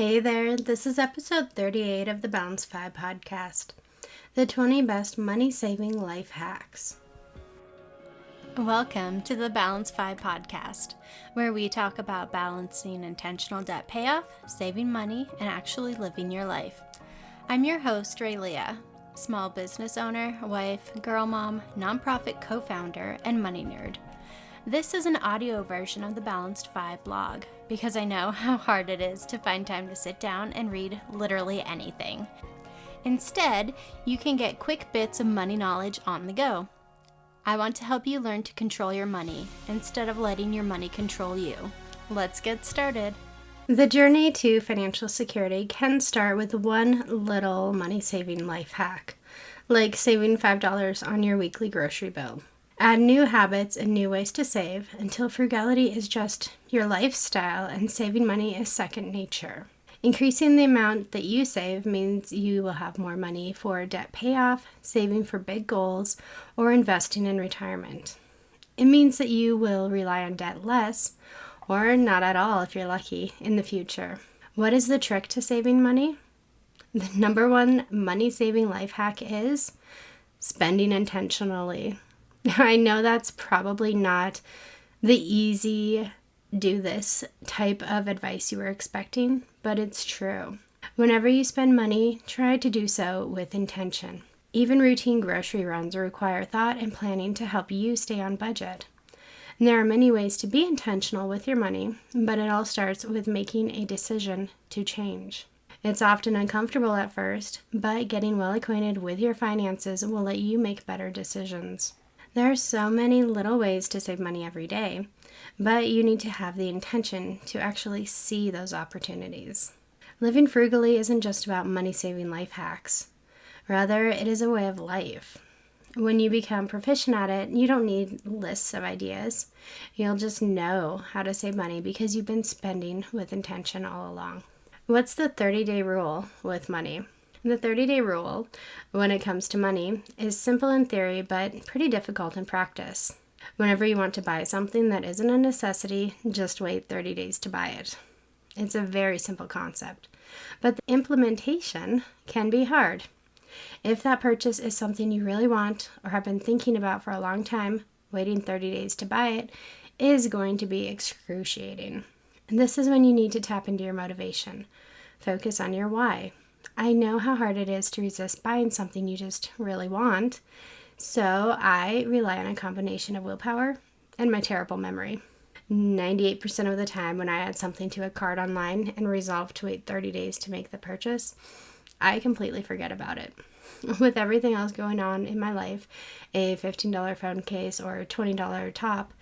Hey there, this is episode 38 of the Balance 5 podcast, the 20 best money-saving life hacks. Welcome to the Balance 5 podcast, where we talk about balancing intentional debt payoff, saving money, and actually living your life. I'm your host, RaLea, small business owner, wife, girl mom, nonprofit co-founder, and money nerd. This is an audio version of the Balanced 5 blog, because I know how hard it is to find time to sit down and read literally anything. Instead, you can get quick bits of money knowledge on the go. I want to help you learn to control your money instead of letting your money control you. Let's get started. The journey to financial security can start with one little money-saving life hack, like saving $5 on your weekly grocery bill. Add new habits and new ways to save until frugality is just your lifestyle and saving money is second nature. Increasing the amount that you save means you will have more money for debt payoff, saving for big goals, or investing in retirement. It means that you will rely on debt less, or not at all if you're lucky, in the future. What is the trick to saving money? The number one money-saving life hack is spending intentionally. I know that's probably not the easy do this type of advice you were expecting, but it's true. Whenever you spend money, try to do so with intention. Even routine grocery runs require thought and planning to help you stay on budget. And there are many ways to be intentional with your money, but it all starts with making a decision to change. It's often uncomfortable at first, but getting well acquainted with your finances will let you make better decisions. There are so many little ways to save money every day, but you need to have the intention to actually see those opportunities. Living frugally isn't just about money-saving life hacks. Rather, it is a way of life. When you become proficient at it, you don't need lists of ideas. You'll just know how to save money because you've been spending with intention all along. What's the 30-day rule with money? The 30-day rule, when it comes to money, is simple in theory but pretty difficult in practice. Whenever you want to buy something that isn't a necessity, just wait 30 days to buy it. It's a very simple concept, but the implementation can be hard. If that purchase is something you really want or have been thinking about for a long time, waiting 30 days to buy it is going to be excruciating. And this is when you need to tap into your motivation. Focus on your why. I know how hard it is to resist buying something you just really want, so I rely on a combination of willpower and my terrible memory. 98% of the time when I add something to a cart online and resolve to wait 30 days to make the purchase, I completely forget about it. With everything else going on in my life, a $15 phone case or a $20 top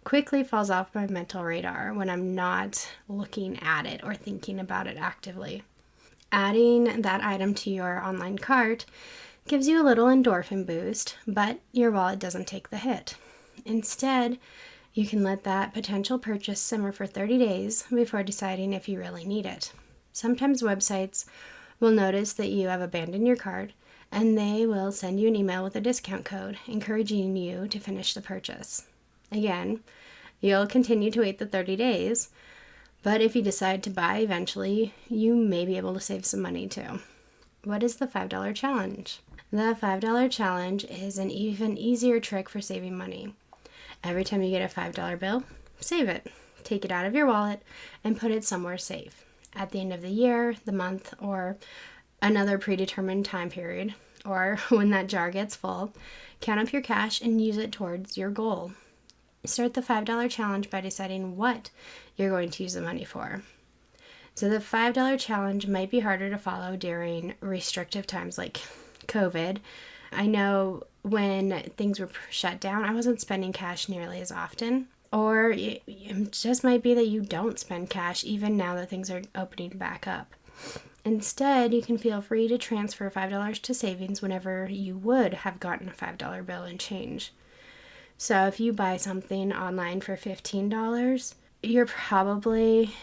quickly falls off my mental radar when I'm not looking at it or thinking about it actively. Adding that item to your online cart gives you a little endorphin boost, but your wallet doesn't take the hit. Instead, you can let that potential purchase simmer for 30 days before deciding if you really need it. Sometimes websites will notice that you have abandoned your cart, and they will send you an email with a discount code encouraging you to finish the purchase. Again, you'll continue to wait the 30 days, but if you decide to buy eventually, you may be able to save some money too. What is the $5 challenge? The $5 challenge is an even easier trick for saving money. Every time you get a $5 bill, save it. Take it out of your wallet and put it somewhere safe. At the end of the year, the month, or another predetermined time period, or when that jar gets full, count up your cash and use it towards your goal. Start the $5 challenge by deciding what you're going to use the money for. So the $5 challenge might be harder to follow during restrictive times like COVID. I know when things were shut down, I wasn't spending cash nearly as often. Or it just might be that you don't spend cash even now that things are opening back up. Instead, you can feel free to transfer $5 to savings whenever you would have gotten a $5 bill and change. So if you buy something online for $15, you're probably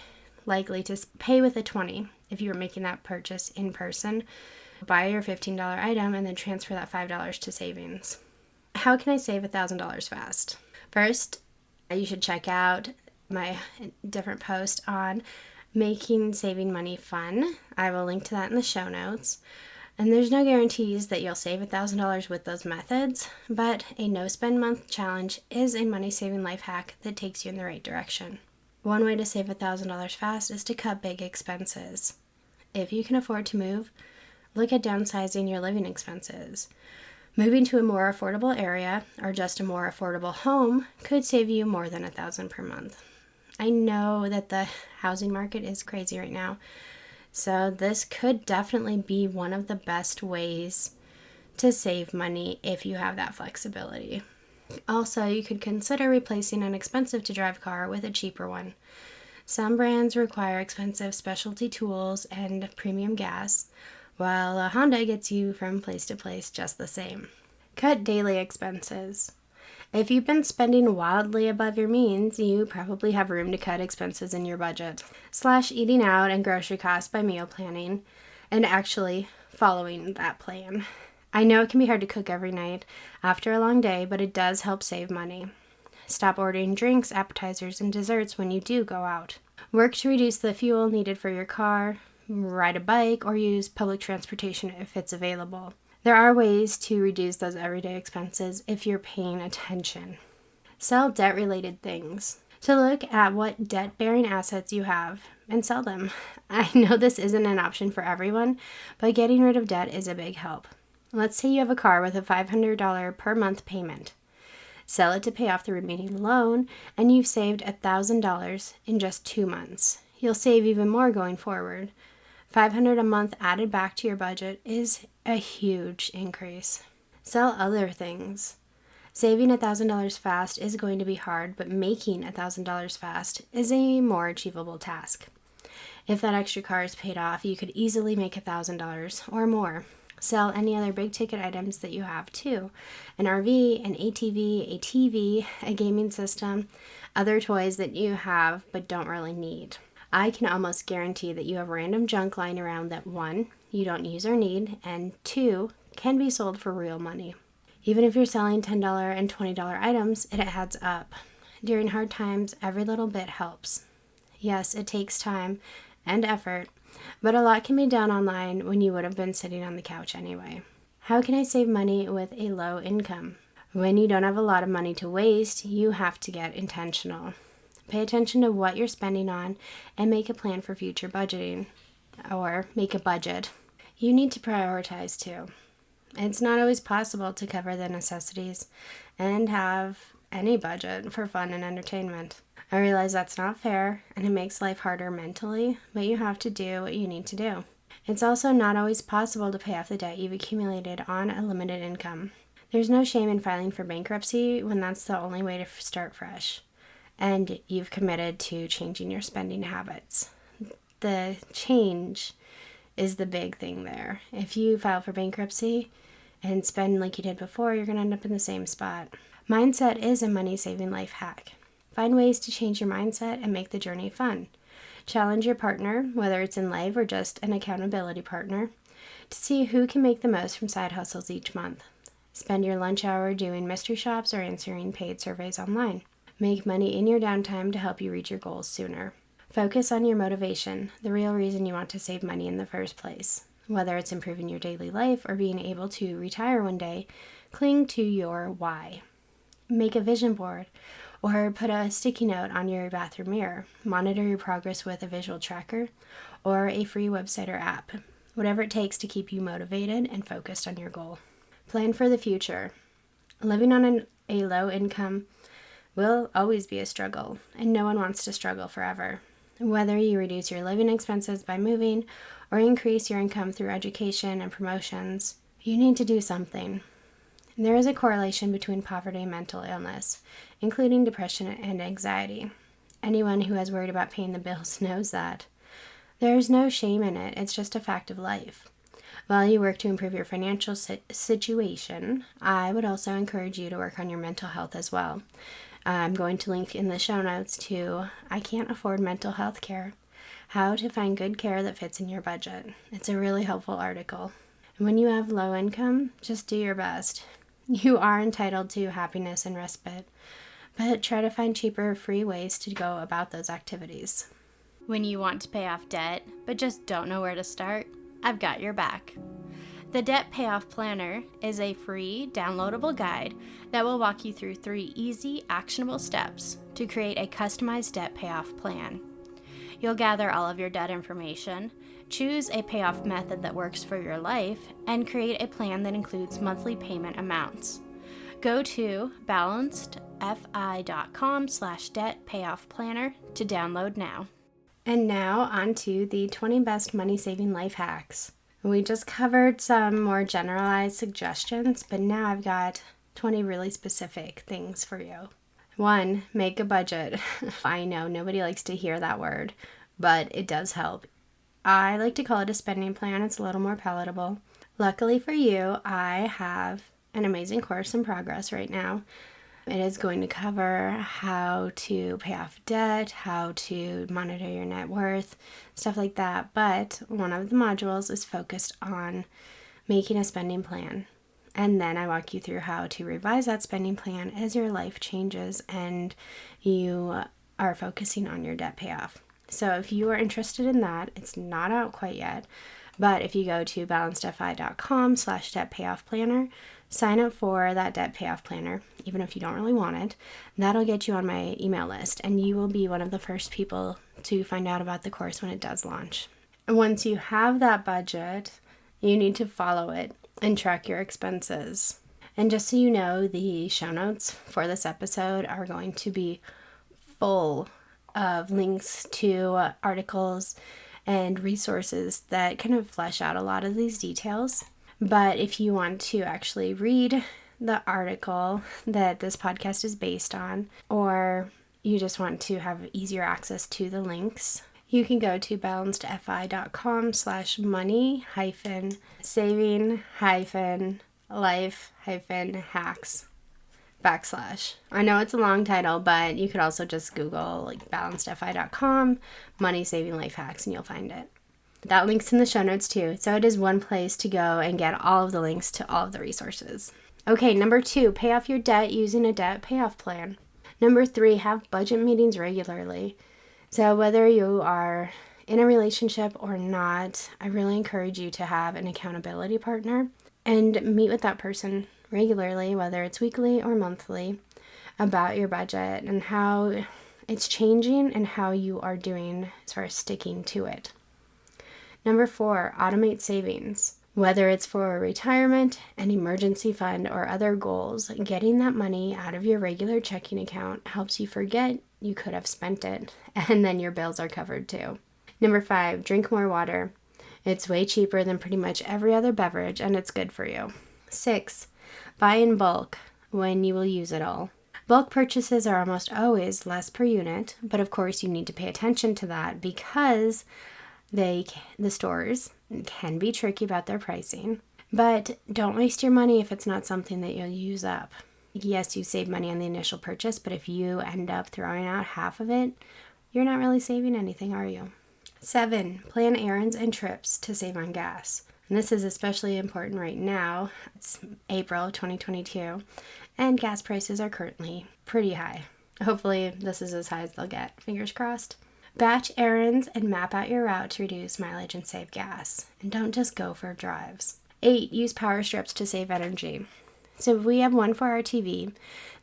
likely to pay with a $20 if you were making that purchase in person. Buy your $15 item and then transfer that $5 to savings. How can I save $1,000 fast? First, you should check out my different post on making saving money fun. I will link to that in the show notes. And there's no guarantees that you'll save $1,000 with those methods, but a no-spend month challenge is a money-saving life hack that takes you in the right direction. One way to save $1,000 fast is to cut big expenses. If you can afford to move, look at downsizing your living expenses. Moving to a more affordable area or just a more affordable home could save you more than $1,000 per month. I know that the housing market is crazy right now, so this could definitely be one of the best ways to save money if you have that flexibility. Also, you could consider replacing an expensive to drive car with a cheaper one. Some brands require expensive specialty tools and premium gas, while a Honda gets you from place to place just the same. Cut daily expenses. If you've been spending wildly above your means, you probably have room to cut expenses in your budget. Slash eating out and grocery costs by meal planning and actually following that plan. I know it can be hard to cook every night after a long day, but it does help save money. Stop ordering drinks, appetizers, and desserts when you do go out. Work to reduce the fuel needed for your car, ride a bike, or use public transportation if it's available. There are ways to reduce those everyday expenses if you're paying attention. Sell debt-related things. To look at what debt-bearing assets you have and sell them. I know this isn't an option for everyone, but getting rid of debt is a big help. Let's say you have a car with a $500 per month payment. Sell it to pay off the remaining loan, and you've saved $1,000 in just 2 months. You'll save even more going forward. $500 a month added back to your budget is a huge increase. Sell other things. Saving $1,000 fast is going to be hard, but making $1,000 fast is a more achievable task. If that extra car is paid off, you could easily make $1,000 or more. Sell any other big ticket items that you have too. An RV, an ATV, a TV, a gaming system, other toys that you have but don't really need. I can almost guarantee that you have random junk lying around that 1, you don't use or need, and 2, can be sold for real money. Even if you're selling $10 and $20 items, it adds up. During hard times, every little bit helps. Yes, it takes time and effort, but a lot can be done online when you would have been sitting on the couch anyway. How can I save money with a low income? When you don't have a lot of money to waste, you have to get intentional. Pay attention to what you're spending on and make a plan for future budgeting, or make a budget. You need to prioritize too. It's not always possible to cover the necessities and have any budget for fun and entertainment. I realize that's not fair and it makes life harder mentally, but you have to do what you need to do. It's also not always possible to pay off the debt you've accumulated on a limited income. There's no shame in filing for bankruptcy when that's the only way to start fresh. And you've committed to changing your spending habits. The change is the big thing there. If you file for bankruptcy and spend like you did before, you're going to end up in the same spot. Mindset is a money-saving life hack. Find ways to change your mindset and make the journey fun. Challenge your partner, whether it's in life or just an accountability partner, to see who can make the most from side hustles each month. Spend your lunch hour doing mystery shops or answering paid surveys online. Make money in your downtime to help you reach your goals sooner. Focus on your motivation, the real reason you want to save money in the first place. Whether it's improving your daily life or being able to retire one day, cling to your why. Make a vision board or put a sticky note on your bathroom mirror. Monitor your progress with a visual tracker or a free website or app. Whatever it takes to keep you motivated and focused on your goal. Plan for the future. Living on a low income will always be a struggle, and no one wants to struggle forever. Whether you reduce your living expenses by moving or increase your income through education and promotions, you need to do something. There is a correlation between poverty and mental illness, including depression and anxiety. Anyone who has worried about paying the bills knows that. There is no shame in it, it's just a fact of life. While you work to improve your financial situation, I would also encourage you to work on your mental health as well. I'm going to link in the show notes to I Can't Afford Mental Health Care, How to Find Good Care That Fits in Your Budget. It's a really helpful article. And when you have low income, just do your best. You are entitled to happiness and respite, but try to find cheaper, free ways to go about those activities. When you want to pay off debt, but just don't know where to start, I've got your back. The Debt Payoff Planner is a free, downloadable guide that will walk you through 3 easy, actionable steps to create a customized debt payoff plan. You'll gather all of your debt information, choose a payoff method that works for your life, and create a plan that includes monthly payment amounts. Go to balancedfi.com/debt payoff planner to download now. And now on to the 20 best money saving life hacks. We just covered some more generalized suggestions, but now I've got 20 really specific things for you. 1, make a budget. I know nobody likes to hear that word, but it does help. I like to call it a spending plan. It's a little more palatable. Luckily for you, I have an amazing course in progress right now. It is going to cover how to pay off debt, how to monitor your net worth, stuff like that. But one of the modules is focused on making a spending plan. And then I walk you through how to revise that spending plan as your life changes and you are focusing on your debt payoff. So if you are interested in that, it's not out quite yet. But if you go to balancedfi.com/debt payoff planner, sign up for that debt payoff planner, even if you don't really want it. That'll get you on my email list, and you will be one of the first people to find out about the course when it does launch. Once you have that budget, you need to follow it and track your expenses. And just so you know, the show notes for this episode are going to be full of links to articles and resources that kind of flesh out a lot of these details. But if you want to actually read the article that this podcast is based on, or you just want to have easier access to the links, you can go to balancedfi.com/money-saving-life-hacks. I know it's a long title, but you could also just Google like balancedfi.com money saving life hacks and you'll find it. That link's in the show notes too, so it is one place to go and get all of the links to all of the resources. Okay, number 2, pay off your debt using a debt payoff plan. Number 3, have budget meetings regularly. So whether you are in a relationship or not, I really encourage you to have an accountability partner and meet with that person regularly, whether it's weekly or monthly, about your budget and how it's changing and how you are doing as far as sticking to it. Number 4, automate savings. Whether it's for retirement, an emergency fund, or other goals, getting that money out of your regular checking account helps you forget you could have spent it, and then your bills are covered too. Number 5, drink more water. It's way cheaper than pretty much every other beverage, and it's good for you. 6, buy in bulk when you will use it all. Bulk purchases are almost always less per unit, but of course you need to pay attention to that because the stores can be tricky about their pricing. But don't waste your money if it's not something that you'll use up. Yes, you save money on the initial purchase, but if you end up throwing out half of it, you're not really saving anything, are you? 7, plan errands and trips to save on gas. And this is especially important right now. It's April of 2022, and gas prices are currently pretty high. Hopefully this is as high as they'll get. Fingers crossed. Batch errands and map out your route to reduce mileage and save gas. And don't just go for drives. 8, use power strips to save energy. So we have one for our TV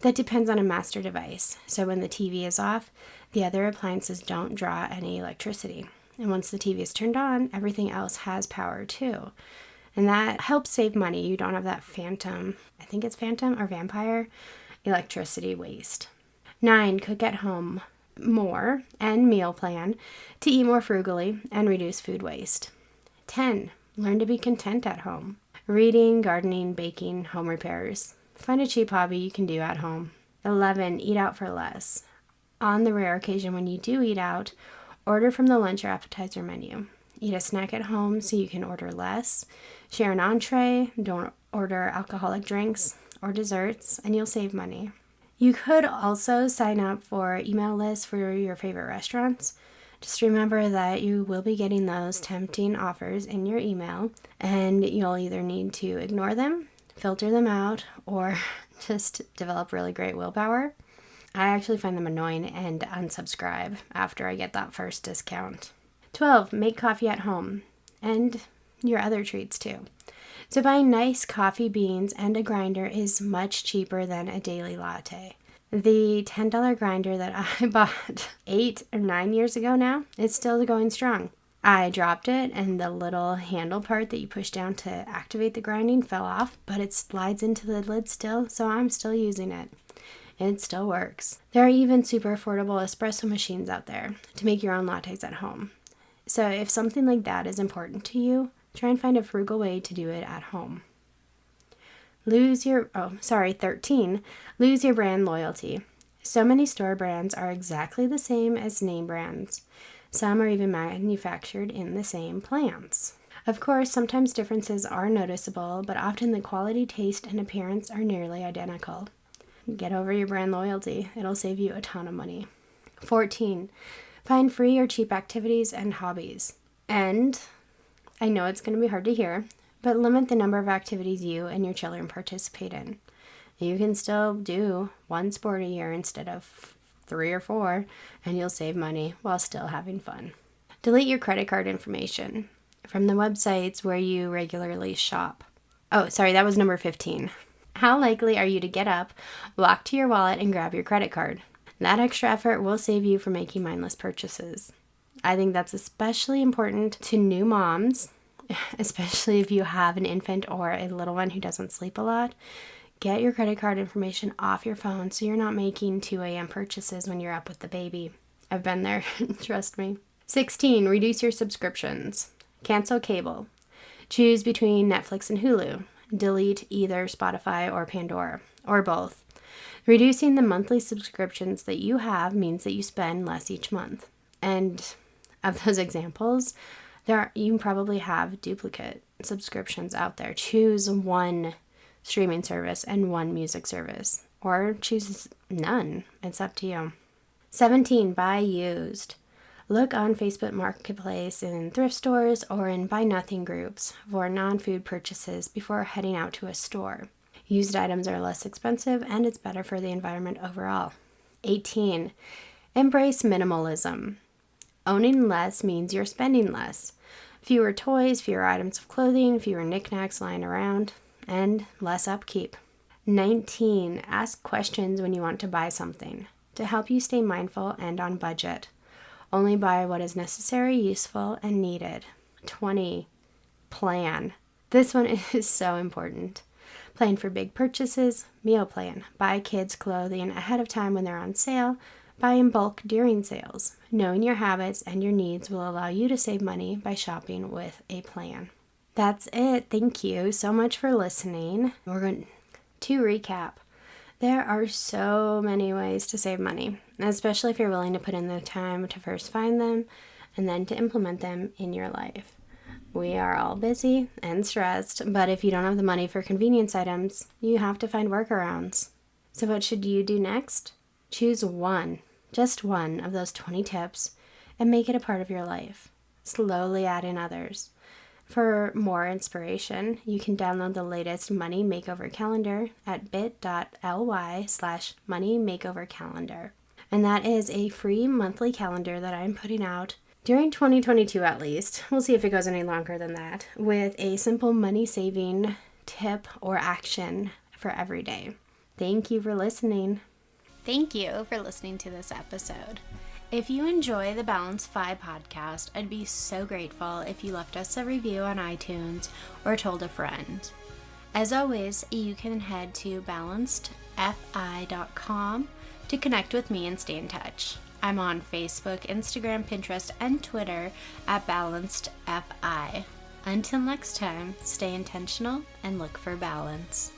that depends on a master device. So when the TV is off, the other appliances don't draw any electricity. And once the TV is turned on, everything else has power too. And that helps save money. You don't have that phantom or vampire electricity waste. 9, cook at home more and meal plan to eat more frugally and reduce food waste. 10, learn to be content at home. Reading, gardening, baking, home repairs. Find a cheap hobby you can do at home. 11, eat out for less. On the rare occasion when you do eat out, order from the lunch or appetizer menu. Eat a snack at home so you can order less. Share an entree. Don't order alcoholic drinks or desserts, and you'll save money. You could also sign up for email lists for your favorite restaurants. Just remember that you will be getting those tempting offers in your email, and you'll either need to ignore them, filter them out, or just develop really great willpower. I actually find them annoying and unsubscribe after I get that first discount. 12, make coffee at home and your other treats too. So buying nice coffee beans and a grinder is much cheaper than a daily latte. The $10 grinder that I bought 8 or 9 years ago now is still going strong. I dropped it and the little handle part that you push down to activate the grinding fell off, but it slides into the lid still, so I'm still using it. It still works. There are even super affordable espresso machines out there to make your own lattes at home. So if something like that is important to you, try and find a frugal way to do it at home. 13. Lose your brand loyalty. So many store brands are exactly the same as name brands. Some are even manufactured in the same plants. Of course, sometimes differences are noticeable, but often the quality, taste, and appearance are nearly identical. Get over your brand loyalty. It'll save you a ton of money. 14. Find free or cheap activities and hobbies. And I know it's going to be hard to hear, but limit the number of activities you and your children participate in. You can still do one sport a year instead of 3 or 4, and you'll save money while still having fun. Delete your credit card information from the websites where you regularly shop. That was number 15. How likely are you to get up, walk to your wallet, and grab your credit card? That extra effort will save you from making mindless purchases. I think that's especially important to new moms, especially if you have an infant or a little one who doesn't sleep a lot. Get your credit card information off your phone so you're not making 2 a.m. purchases when you're up with the baby. I've been there, trust me. 16, reduce your subscriptions. Cancel cable. Choose between Netflix and Hulu. Delete either Spotify or Pandora, or both. Reducing the monthly subscriptions that you have means that you spend less each month. And of those examples, you probably have duplicate subscriptions out there. Choose one streaming service and one music service, or choose none. It's up to you. 17, buy used. Look on Facebook Marketplace, in thrift stores, or in buy nothing groups for non-food purchases before heading out to a store. Used items are less expensive and it's better for the environment overall. 18, embrace minimalism. Owning less means you're spending less. Fewer toys, fewer items of clothing, fewer knickknacks lying around, and less upkeep. 19, ask questions when you want to buy something to help you stay mindful and on budget. Only buy what is necessary, useful, and needed. 20, plan. This one is so important. Plan for big purchases, meal plan. Buy kids' clothing ahead of time when they're on sale. Buy in bulk during sales. Knowing your habits and your needs will allow you to save money by shopping with a plan. That's it. Thank you so much for listening. We're going to recap. There are so many ways to save money, especially if you're willing to put in the time to first find them and then to implement them in your life. We are all busy and stressed, but if you don't have the money for convenience items, you have to find workarounds. So what should you do next? Choose one, just one of those 20 tips and make it a part of your life. Slowly add in others. For more inspiration, you can download the latest Money Makeover Calendar at bit.ly/Money Makeover Calendar. And that is a free monthly calendar that I'm putting out during 2022 at least. We'll see if it goes any longer than that, with a simple money saving tip or action for every day. Thank you for listening. Thank you for listening to this episode. If you enjoy the Balance 5 podcast, I'd be so grateful if you left us a review on iTunes or told a friend. As always, you can head to balancedfi.com to connect with me and stay in touch. I'm on Facebook, Instagram, Pinterest, and Twitter at balancedfi. Until next time, stay intentional and look for balance.